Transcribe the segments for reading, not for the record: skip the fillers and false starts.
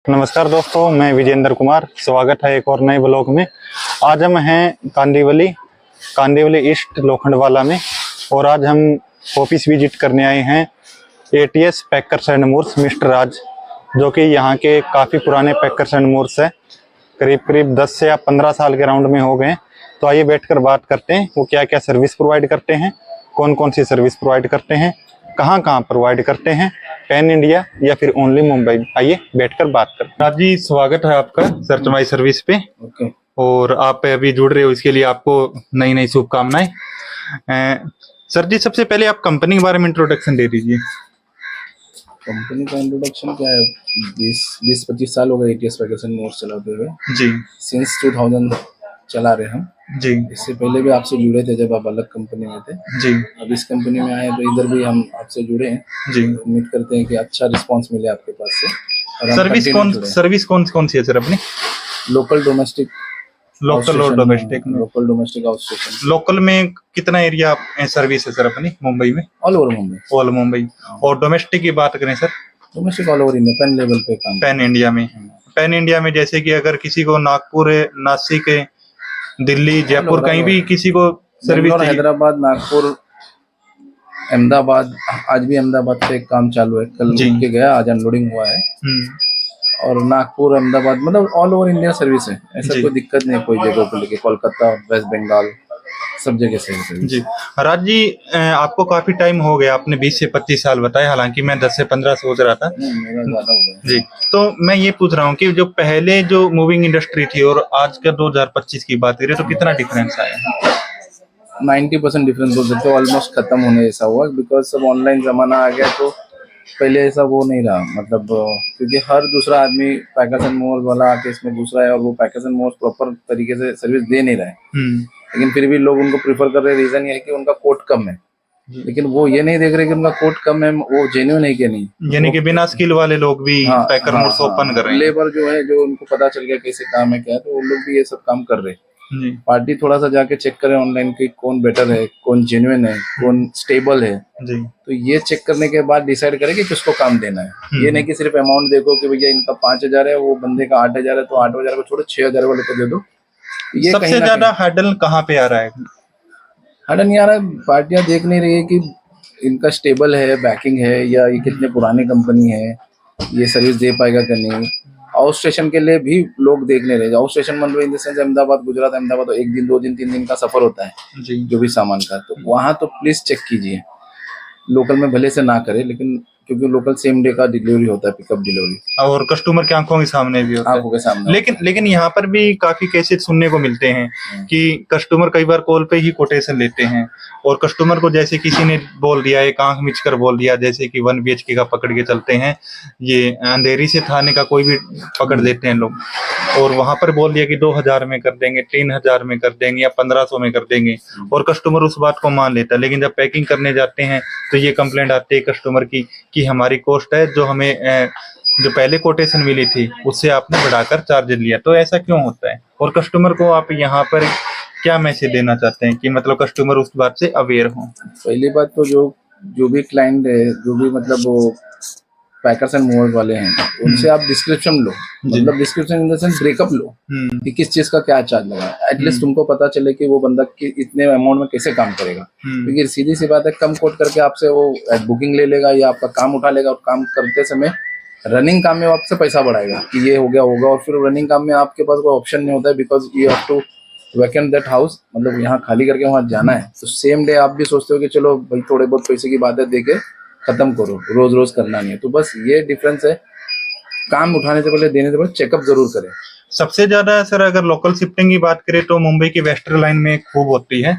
नमस्कार दोस्तों, मैं विजेंद्र कुमार। स्वागत है एक और नए ब्लॉग में। आज हम हैं कांदिवली ईस्ट लोखंडवाला में और आज हम ऑफिस विजिट करने आए हैं ATS packers and movers mister Raj, जो कि यहाँ के काफ़ी पुराने पैकर्स एंड मूर्स है। करीब 10 से या 15 साल के राउंड में हो गए। तो आइए बैठकर बात करते हैं वो क्या क्या सर्विस प्रोवाइड करते हैं, कौन कौन सी सर्विस प्रोवाइड करते हैं, कहाँ कहाँ प्रोवाइड करते हैं, पैन इंडिया या फिर ओनली मुंबई। आइए बैठकर बात करते हैं। राज जी, स्वागत है आपका सर्च माई सर्विस पे। ओके। और आप अभी जुड़ रहे हो, इसके लिए आपको नई नई शुभकामनाएं। सर जी, सबसे पहले आप कंपनी के बारे में इंट्रोडक्शन दे दीजिए। कंपनी का इंट्रोडक्शन क्या है, 20-25 साल हो गए एटीएस पैकर्स एंड मूर्स चलाते हुए। जी सिंस 2000 चला रहे हम। जी इससे पहले भी आपसे जुड़े थे जब आप अलग कंपनी में थे। जी अब इस कंपनी में आए तो इधर भी हम आपसे जुड़े हैं। जी। उम्मीद करते हैं कि अच्छा रिस्पांस मिले आपके पास से। और हम सर्विस कौन सी है सर अपनी? लोकल डोमेस्टिक लोकल और डोमेस्टिक में? Local domestic out station. Local में कितना एरिया सर्विस है सर अपनी मुंबई में? All over Mumbai. All Mumbai. और डोमेस्टिक की बात करें sir? Domestic all over India, pan level पे काम। पैन इंडिया में? पैन इंडिया में जैसे कि अगर किसी को नागपुर, नासिक, दिल्ली, जयपुर, कहीं भी किसी को सर्विस चाहिए। हैदराबाद, नागपुर, अहमदाबाद। आज भी अहमदाबाद से एक काम चालू है, कल के गया, आज अनलोडिंग हुआ है। और नागपुर, अहमदाबाद, मतलब ऑल ओवर इंडिया सर्विस है। ऐसा कोई दिक्कत नहीं है कोई जगह को लेके। कोलकाता, वेस्ट बंगाल, सब जगह से है जी। राज जी, आपको काफी टाइम हो गया, आपने 20 से 25 साल बताया, हालांकि मैं 10 से 15 सोच रहा था। मेरा ज्यादा हो गया जी। तो मैं ये पूछ रहा हूँ कि जो पहले जो मूविंग इंडस्ट्री थी और आज का 2025 की बात करें तो कितना डिफरेंस आया? 90% डिफरेंस बोल सकते हो, ऑलमोस्ट खत्म होने जैसा हुआ। बिकॉज सब ऑनलाइन जमाना आ गया, तो पहले ऐसा वो नहीं रहा। मतलब क्योंकि हर दूसरा आदमी पैकर्स एंड मूवर्स वाला आके इसमें घुस रहा है और वो पैकर्स एंड मूवर्स प्रॉपर तरीके से सर्विस दे नहीं रहा है। लेकिन फिर भी लोग उनको प्रीफर कर रहे हैं। रीजन ये है कि उनका कोट कम है, लेकिन वो ये नहीं देख रहे कि उनका कोट कम है वो जेन्युइन है कि नहीं। यानी कि बिना स्किल वाले लोग भी पैकर मूव्स ओपन कर रहे हैं। लेबर जो है, जो उनको पता चल गया कैसे काम है क्या है, तो वो लोग भी ये सब काम कर रहे हैं। पार्टी थोड़ा सा जाके चेक करें ऑनलाइन कि कौन बेटर है, कौन जेन्युइन है, कौन स्टेबल है। जी। तो ये चेक करने के बाद डिसाइड करें कि किसको काम देना है। ये नहीं कि सिर्फ अमाउंट देखो कि भैया इनका 5,000 है, वो बंदे का 8,000 है, तो 8,000 को छोड़ो 6,000 वाले को दे दो। ये सबसे ज्यादा हर्डल कहाँ पे आ रहा है? हर्डल नहीं आ रहा है, पार्टियां देख नहीं रही है कि इनका स्टेबल है, बैकिंग है, या ये कितने पुरानी कंपनी है, ये सर्विस दे पाएगा कि नहीं। आउट स्टेशन के लिए भी लोग देखने रहे। आउट स्टेशन मान लो in the sense Ahmedabad, Gujarat, Ahmedabad, तो 1 दिन 2 दिन 3 दिन का सफर होता है जी। जो भी सामान का, तो वहां तो प्लीज चेक कीजिए। लोकल में भले से ना करे, लेकिन क्योंकि लोकल सेम डे का डिलीवरी होता है, पिकअप डिलीवरी, और कस्टमर की आंखों के सामने भी होता है। आंखों के सामने। लेकिन यहाँ पर भी काफी केसेस सुनने को मिलते हैं कि कस्टमर कई बार कॉल पे ही कोटेशन लेते हैं और कस्टमर को जैसे किसी ने बोल दिया, एक आंख मिच कर बोल दिया, जैसे कि 1 BHK का पकड़ के चलते हैं, ये अंधेरी से थाने का कोई भी पकड़ लेते हैं लोग, और वहां पर बोल दिया कि 2,000 में कर देंगे, 3,000 में कर देंगे या 1,500 में कर देंगे, और कस्टमर उस बात को मान लेता है। लेकिन जब पैकिंग करने जाते हैं तो ये कंप्लेंट आती है कस्टमर की कि हमारी कॉस्ट है, जो हमें जो पहले कोटेशन मिली थी उससे आपने बढ़ाकर चार्ज लिया। तो ऐसा क्यों होता है, और कस्टमर को आप यहाँ पर क्या मैसेज देना चाहते हैं कि मतलब कस्टमर उस बात से अवेयर हो? पहली बात तो जो भी क्लाइंट है, जो भी मतलब वो पैकर्स एंड मूवर्स वाले हैं, उनसे आप डिस्क्रिप्शन लो। मतलब description in the sense breakup लो कि किस चीज का क्या चार्ज लगा है। एटलीस्ट तुमको पता चले कि वो बंदा इतने अमाउंट में कैसे काम करेगा। क्योंकि सीधी सी बात है, कम कोट करके आपसे वो बुकिंग ले लेगा या आपका काम उठा लेगा, और काम करते समय रनिंग काम में आपसे पैसा बढ़ाएगा कि ये हो गया होगा, और फिर रनिंग काम में आपके पास कोई ऑप्शन नहीं होता है, because you have to vacant that house. मतलब यहाँ खाली करके वहाँ जाना है, तो सेम डे आप भी सोचते हो कि चलो भाई थोड़े बहुत पैसे की बात है, दे के खत्म करो, रोज रोज करना नहीं है। तो बस ये डिफरेंस है। काम उठाने से पहले, देने से पहले चेकअप जरूर करें। सबसे ज्यादा सर अगर लोकल शिफ्टिंग की बात करें तो मुंबई की वेस्टर्न लाइन में खूब होती है।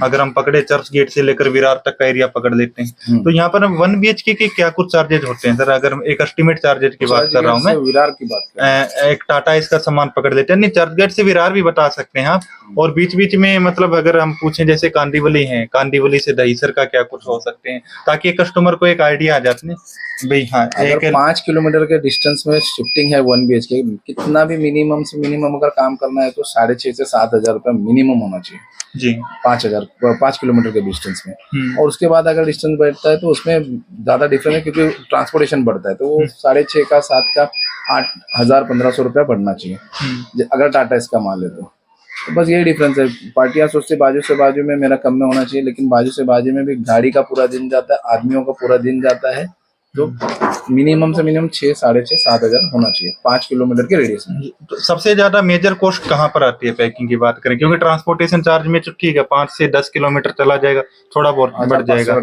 अगर हम पकड़े चर्च गेट से लेकर विरार तक का एरिया पकड़ लेते हैं, तो यहाँ पर 1 BHK के क्या कुछ चार्जेज होते हैं सर? अगर एक एस्टिमेट चार्जेज की बात कर रहा हूँ मैं, विरार की बात एक टाटा इसका सामान पकड़ लेते हैं, नहीं चर्च गेट से विरार भी बता सकते हैं आप। और बीच बीच में मतलब अगर हम पूछें जैसे कांदिवली है, कांदिवली से दहीसर का क्या कुछ हो सकते हैं, ताकि कस्टमर को एक आइडिया आ जाते हैं भाई। हाँ, अगर 5 किलोमीटर के डिस्टेंस में शिफ्टिंग है 1 BHK, कितना भी मिनिमम मिनिमम से मिनिमम अगर काम करना है तो 6,500 से 7,000 रुपया मिनिमम होना चाहिए जी। 5 किलोमीटर के डिस्टेंस में। और उसके बाद अगर डिस्टेंस बढ़ता है तो उसमें ज्यादा डिफरेंस है, क्योंकि ट्रांसपोर्टेशन बढ़ता है तो वो 6,500 का 7 का 8,000 1,500 रुपया बढ़ना चाहिए अगर टाटा इसका माल है तो बस यही डिफरेंस है। पार्टियां सोचती बाजू से बाजू में मेरा कम में होना चाहिए, लेकिन बाजू से बाजू में भी गाड़ी का पूरा दिन जाता है, आदमियों का पूरा दिन जाता है, तो मिनिमम से मिनिमम 6, 6,500, 7,000 होना चाहिए 5 किलोमीटर के रेडियस में। तो सबसे ज्यादा मेजर कॉस्ट कहाँ पर आती है पैकिंग की बात करें, क्योंकि ट्रांसपोर्टेशन चार्ज में तो ठीक है 5 से 10 किलोमीटर चला जाएगा थोड़ा बहुत बढ़ जाएगा,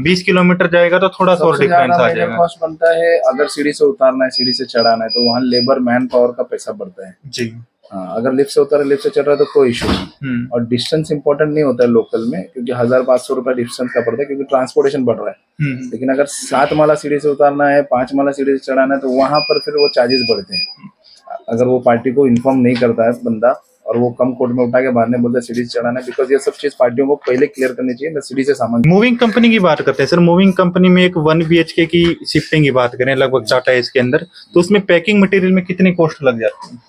20 किलोमीटर जाएगा तो थोड़ा सा और डिफरेंस आ जाएगा। कॉस्ट बनता है अगर सीढ़ी से उतारना है, सीढ़ी से चढ़ाना है तो वहाँ लेबर मैन पावर का पैसा बढ़ता है जी। हाँ, अगर लिफ्ट से उतार लिफ्ट से चढ़ रहा है तो कोई इशू नहीं। और डिस्टेंस इंपॉर्टेंट नहीं होता है लोकल में, क्योंकि 1,500 रुपया डिस्टेंस का पड़ता है, क्योंकि ट्रांसपोर्टेशन बढ़ रहा है। लेकिन अगर 7 माला सीढ़ी से उतारना है, 5 माला सीढ़ी से चढ़ाना है तो वहां पर फिर वो चार्जेस बढ़ते हैं। अगर वो पार्टी को इन्फॉर्म नहीं करता है बंदा और वो कम कोट में उठा के बाद में बोलता है सीढ़ी से चढ़ाना है, बिकॉज ये सब चीज पार्टियों को पहले क्लियर करनी चाहिए। मैं सीढ़ी से सामान मूविंग कंपनी की बात करते हैं सर। मूविंग कंपनी में एक 1 BHK की शिफ्टिंग की बात करें लगभग टाटा इसके अंदर, तो उसमें पैकिंग मटेरियल में कितनी कॉस्ट लग जाती है?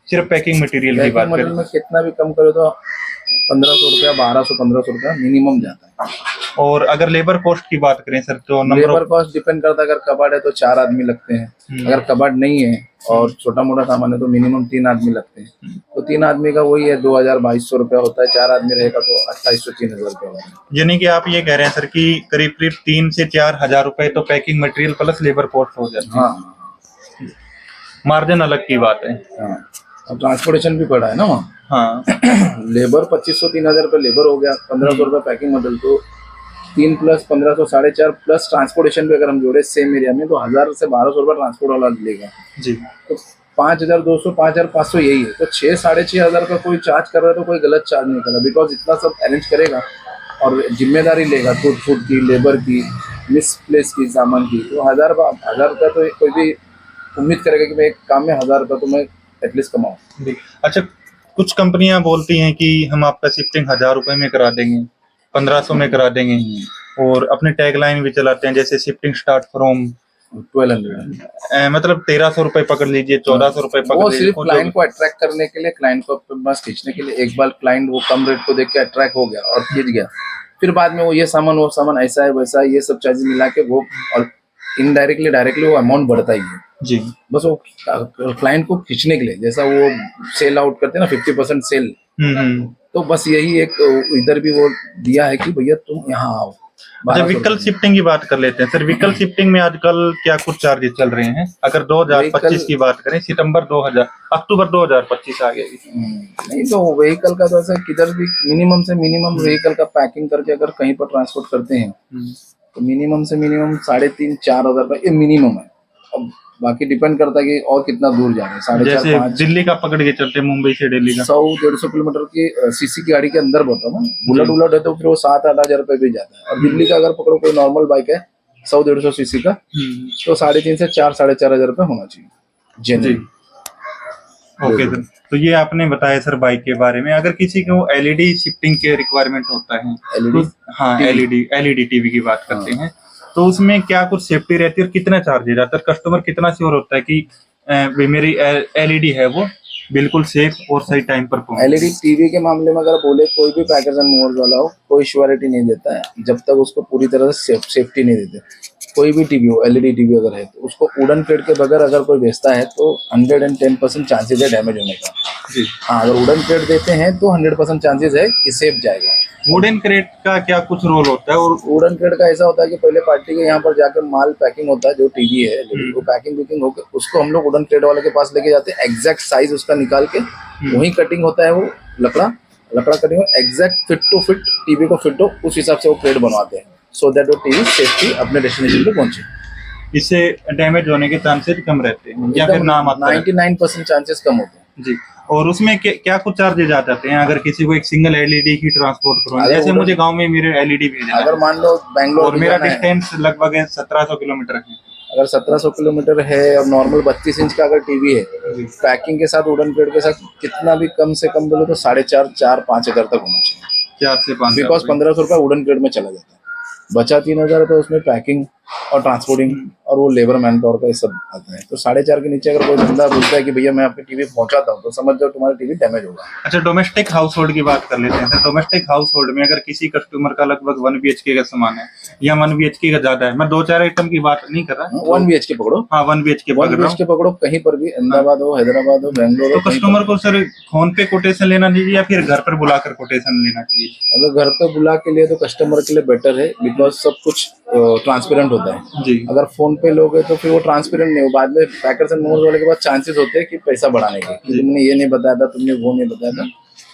सिर्फ पैकिंग मटेरियल की बात करें में कितना भी कम करो तो 1,500 रुपया, 1,200, 1,500 रुपया मिनिमम जाता है। और अगर लेबर कॉस्ट की बात करें सर तो लेबर कॉस्ट डिपेंड करता है। अगर कबाड़ है तो 4 आदमी लगते हैं, अगर कबाड़ नहीं है और छोटा मोटा सामान है तो मिनिमम 3 आदमी लगते हैं। तो 3 आदमी का वही है 2,200 रुपया होता है। 4 आदमी रहेगा तो 2,800, 3,000 रुपया होता है। यानी कि आप ये कह रहे हैं सर कि करीब करीब 3 से 4,000 रुपए तो packing material plus labour cost हो जाती है। हाँ, मार्जिन अलग की बात है। हाँ। और ट्रांसपोर्टेशन भी पड़ा है ना वहाँ। हाँ लेबर 2,500, 3,000 रुपये लेबर हो गया, 1,500 रुपये पैकिंग मटेरियल, तो 3 प्लस 1,500, 4,500 प्लस ट्रांसपोर्टेशन भी अगर हम जोड़े सेम एरिया में तो 1,000 से 1,200 रुपये ट्रांसपोर्ट वाला लेगा जी। तो 5,200, 5,500 यही है। तो 6, 6,500 का कोई चार्ज कर रहा है तो कोई गलत चार्ज नहीं कर रहा, बिकॉज इतना सब अरेंज करेगा और जिम्मेदारी लेगा फूड की, लेबर की, मिसप्लेस की, सामान की। तो 1,000 रुपया तो कोई भी उम्मीद करेगा कि मैं एक काम में 1,000 रुपया तो मैं एटलीस्ट कमाऊँ। अच्छा, कुछ कंपनियां बोलती हैं कि हम आपका शिफ्टिंग 1,000 रुपए में करा देंगे, 1,500 में करा देंगे, और अपने टैगलाइन भी चलाते हैं जैसे शिफ्टिंग स्टार्ट फ्रॉम 1,200, मतलब 1,300 रुपए पकड़ लीजिए, 1,400 रुपए पकड़ वो लीजिए। सिर्फ क्लाइंट को अट्रैक्ट करने के लिए, क्लाइंट को अपने पास खींचने के लिए। एक बार क्लाइंट वो कम रेट को देख के अट्रैक्ट हो गया और खींच गया, फिर बाद में वो ये सामान वो सामान ऐसा है वैसा है, ये सब चार्जेस मिला के वो इनडायरेक्टली डायरेक्टली वो अमाउंट बढ़ता ही है जी। बस वो क्लाइंट को खींचने के लिए। जैसा वो सेल आउट करते हैं ना 50% सेल, तो बस यही एक इधर भी वो दिया है कि भैया तुम यहाँ आओ। अच्छा, व्हीकल शिफ्टिंग की बात कर लेते हैं सर। व्हीकल शिफ्टिंग में आजकल क्या कुछ चार्जेस चल रहे हैं? अगर 2025 की बात करें, अक्टूबर 2025 आ गया। नहीं तो व्हीकल का तो ऐसा किधर भी मिनिमम से मिनिमम व्हीकल का पैकिंग करके अगर कहीं पर ट्रांसपोर्ट करते हैं तो मिनिमम से मिनिमम 3,500-4,000 रुपये ये मिनिमम है। अब बाकी डिपेंड करता है कि और कितना दूर जा रहे हैं। 4,500, जैसे 5 दिल्ली का पकड़ के चलते हैं, मुंबई से दिल्ली का 100-150 किलोमीटर की सीसी की गाड़ी के अंदर बोलता हूँ, बुलेट है तो फिर वो 7-8 हज़ार रुपये भी जाता है। और दिल्ली का अगर पकड़ो कोई नॉर्मल बाइक है 100-150 सीसी का तो 3,500 से 4,500 रुपये होना चाहिए जी। ओके सर, तो ये आपने बताया सर बाइक के बारे में। अगर किसी को एलईडी शिफ्टिंग के रिक्वायरमेंट होता है, हाँ एलईडी टीवी की बात करते हैं, तो उसमें क्या कुछ सेफ्टी रहती है और कितना चार्जेज आता है? कस्टमर कितना श्योर होता है कि मेरी एलईडी है वो बिल्कुल सेफ और सही टाइम पर पहुंचे? एलईडी टीवी के मामले में अगर बोले कोई भी पैकेज एंड मूवर्स वाला हो, कोई श्योरिटी नहीं देता है जब तक उसको पूरी तरह से सेफ्टी नहीं देते। कोई भी टीवी हो, एलईडी टीवी अगर है तो उसको वुडन प्लेट के बगैर अगर कोई बेचता है तो 110% चांसेस है डैमेज होने का जी। हाँ, अगर वुडन प्लेट देते हैं तो 100% चांसेस है कि सेफ जाएगा। वुडन क्रेट का क्या कुछ रोल होता है? और वुडन क्रेट का ऐसा होता है कि पहले पार्टी के यहाँ पर जाकर माल पैकिंग होता है, जो टीवी है वो पैकिंग होकर उसको हम लोग वुडन क्रेट वाले के पास लेके जाते हैं। एग्जैक्ट साइज उसका निकाल के वही कटिंग होता है, वो लकड़ा cutting exact fit to fit TV को फिट हो उस हिसाब से वो क्रेट बनवाते हैं, सो दैट वो टीवी सेफ्टी अपने डेस्टिनेशन पे पहुंचे। इससे डैमेज होने के चांसेस कम रहते हैं या फिर नाम आता है? 99% चांसेस कम होते हैं जी। और उसमें क्या कुछ चार्जेज आ जाते हैं अगर किसी को एक सिंगल एलईडी की ट्रांसपोर्ट करो? जैसे मुझे गांव में मेरे एलईडी भेजना है, अगर मान लो बैंगलोर और मेरा डिस्टेंस लगभग 1700 किलोमीटर है, अगर 1700 किलोमीटर है और नॉर्मल 32 इंच का अगर टीवी है, पैकिंग के साथ वुडन प्लेट के साथ कितना भी कम से कम बोले तो 4,500-5 हज़ार तक होना चाहिए। 4 से 5, बिकॉज 1,500 रुपया वुडन प्लेट में चला जाता है, बचा 3,000 रुपये उसमें पैकिंग और ट्रांसपोर्टिंग और वो लेबर मैन पावर का ये सब आता है। तो 4.5 के नीचे अगर कोई बंदा बोलता है कि भैया मैं आपकी टीवी पहुंचाता हूँ, तो समझ जाओ तुम्हारा टीवी डैमेज होगा। अच्छा, डोमेस्टिक हाउस होल्ड की बात कर लेते हैं सर। डोमेस्टिक हाउस होल्ड में अगर किसी कस्टमर का लगभग 1 BHK का सामान है या 1 BHK का ज्यादा है, मैं 2-4 आइटम की बात नहीं कर रहा, 1 BHK पकड़ो, हाँ 1 BHK 1 पकड़ रहा हूँ, BHK पकड़ो, कहीं पर भी, अहमदाबाद हो, हैदराबाद हो, बैंगलोर हो, तो कस्टमर को सर फोन पे कोटेशन लेना चाहिए या फिर घर पर बुलाकर कोटेशन लेना चाहिए? अगर घर पे बुला के लिए तो कस्टमर के लिए बेटर है, बिकॉज सब कुछ ट्रांसपेरेंट होता है। जी। अगर फोन पे लोगे तो फिर वो ट्रांसपेरेंट नहीं हो, बाद में पैकर्स एंड मोल्स वाले के पास चांसेस होते हैं कि पैसा बढ़ाने के, कि तुमने ये नहीं बताया था, तुमने वो नहीं बताया था,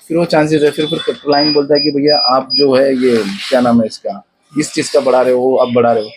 फिर वो चांसेस है। फिर क्लाइंट बोलता है कि भैया आप जो है ये क्या नाम है इसका, इस चीज का बढ़ा रहे हो, अब बढ़ा रहे हो।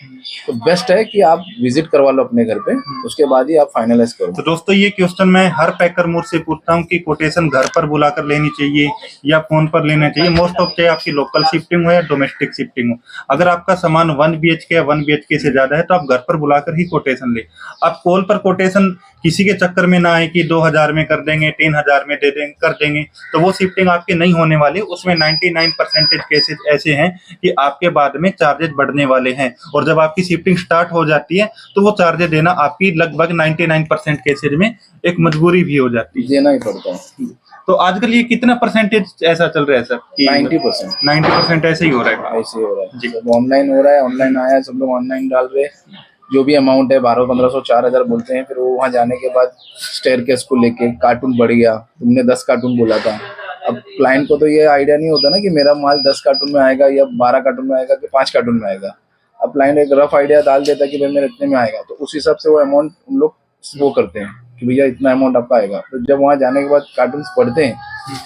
तो बेस्ट है कि आप विजिट करवा लो अपने घर पे, उसके बाद ही आप फाइनलाइज करो। तो दोस्तों ये क्वेश्चन मैं हर पैकर मोड से पूछता हूँ कि कोटेशन घर पर बुलाकर लेनी चाहिए या फोन पर लेना चाहिए। मोस्ट ऑफ चाहे आपकी लोकल शिफ्टिंग हो या डोमेस्टिक शिफ्टिंग हो, अगर आपका सामान 1 BHK या 1 BHK से ज्यादा है तो आप घर पर बुलाकर ही कोटेशन ले। आप कॉल पर कोटेशन किसी के चक्कर में ना आए कि 2000 में कर देंगे, 3000 में दे देंगे, कर देंगे, तो वो शिफ्टिंग आपकी नहीं होने वाली। उसमें 99% केसेस ऐसे हैं कि आपके बाद में चार्जेस बढ़ने वाले हैं, और जब आपकी शिफ्टिंग स्टार्ट हो जाती है तो वो चार्जेस देना आपकी लगभग 99% केसेज में एक मजबूरी भी हो जाती है, देना ही पड़ता है। तो आजकल ये कितना परसेंटेज ऐसा चल रहा है सर कि 90% 90% ऐसे ही हो रहा है? ऐसे हो रहा है जी। जब ऑनलाइन हो रहा है, ऑनलाइन आया है, सब लोग ऑनलाइन डाल रहे हैं। जो भी अमाउंट है 1200-1500 4000 बोलते हैं, फिर वो वहाँ जाने के बाद स्टेयरकेस को लेके कार्टून बढ़ गया, तुमने 10 कार्टून बोला था। अब क्लाइंट को तो ये आइडिया नहीं होता ना कि मेरा माल 10 कार्टून में आएगा या 12 कार्टून में आएगा कि 5 कार्टून में आएगा। अब क्लाइंट एक रफ आइडिया डाल देता है कि भाई मेरे इतने में आएगा, तो उस हिसाब से वो अमाउंट हम लोग वो करते हैं कि भैया इतना अमाउंट आपका आएगा। तो जब वहाँ जाने के बाद कार्टून्स पढ़ते हैं,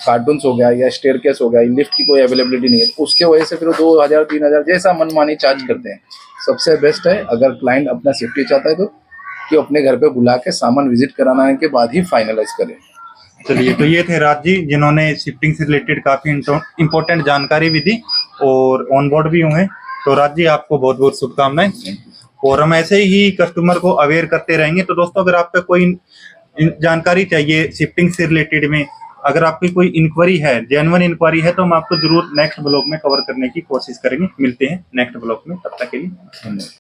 कार्टून्स हो गया या स्टेयरकेस हो गया, लिफ्ट की कोई अवेलेबिलिटी नहीं है, उसके वजह से फिर 2000-3000 जैसा मनमानी चार्ज करते हैं। सबसे बेस्ट है अगर क्लाइंट अपना सेफ्टी चाहता है तो कि अपने घर पे बुला के सामान विजिट कराने के बाद ही फाइनलाइज करें। चलिए, तो ये थे राज जी जिन्होंने शिफ्टिंग से रिलेटेड काफी इंपॉर्टेंट जानकारी भी दी और ऑन बोर्ड भी हुए। तो राज जी आपको बहुत बहुत शुभकामनाएं, और हम ऐसे ही कस्टमर को अवेयर करते रहेंगे। तो दोस्तों अगर आपका कोई जानकारी चाहिए शिफ्टिंग से रिलेटेड में, अगर आपकी कोई इंक्वायरी है, जेन्युइन इंक्वायरी है, तो हम आपको जरूर नेक्स्ट ब्लॉग में कवर करने की कोशिश करेंगे। मिलते हैं नेक्स्ट ब्लॉग में, तब तक के लिए धन्यवाद।